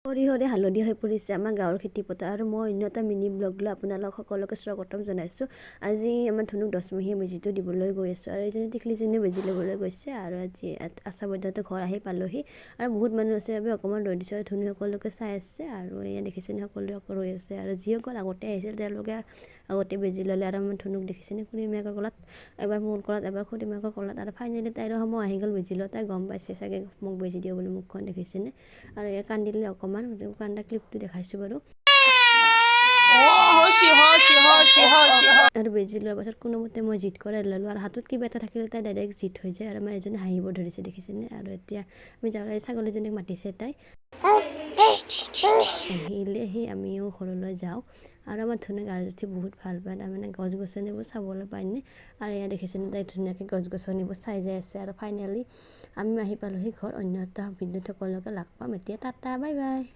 সৰিয়হৰে হালধীয়া হৈ পৰিছে আমাৰ গাঁৱৰ খেতি পথাৰ আৰু মই অন্য এটা মিনি ব্লগ লৈ আপোনালোক সকলোকে স্বাগতম জনাইছোঁ। আজি আমাৰ ধনুক 10মহীয়া বেজীটো দিবলৈ গৈ আছোঁ আৰু এইজনী টিকলিজনী বেজী ল'বলৈ গৈছে আৰু আজি আশা বাইদেউহঁতৰ ঘৰ আহি পালোহি আৰু বহুত মানুহ আছে বাবে অকণমান ৰৈ দিছোঁ আৰু ধনু সকলোকে চাই আছে আৰু এয়া দেখিছেনে সকলোকে ৰৈ আছে আৰু যিসকল আগতে আহিছিল তেওঁলোকে আগতে বেজী ল'লে আৰু আমাৰ ধনুক দেখিছেনে খুৰীমাকৰ গলাত এবাৰ মোৰ গলাত এবাৰ খুৰীমাকৰ গলাত আৰু ফাইনেলি তাইৰো সময় আহি গ'ল বেজী লোৱা। তাই গম পাইছে চাগে মোক বেজী দিব বুলি মুখখন দেখিছেনে আৰু এয়া কান্দিলে অকণমান কান্দা ক্লিপটো দেখাইছোঁ বাৰু। আৰু বেজী লোৱাৰ পাছত কোনোমতে মই জিত কৰাই ল'লোঁ আৰু হাতত কিবা এটা থাকিলে তাই ডাইৰেক্ট জিত হৈ যায় আৰু আমাৰ এজনী হাঁহিব ধৰিছে দেখিছেনে আৰু এতিয়া আমি যাবলৈ ছাগলীজনীক মাতিছে তাই আহিলেহি আমিও ঘৰলৈ যাওঁ আৰু আমাৰ ধুনীয়া গাড়ীত উঠি বহুত ভাল পায় তাৰমানে গছ গছনিবোৰ চাবলৈ পায়নে আৰু এয়া দেখিছেনে তাই ধুনীয়াকৈ গছ গছনিবোৰ চাই যাই আছে আৰু ফাইনেলি আমি আহি পালোহি ঘৰ। অন্য এটা ভিডিঅ'ত সকলোকে লগ পাম। এতিয়া টাটা বাই বাই।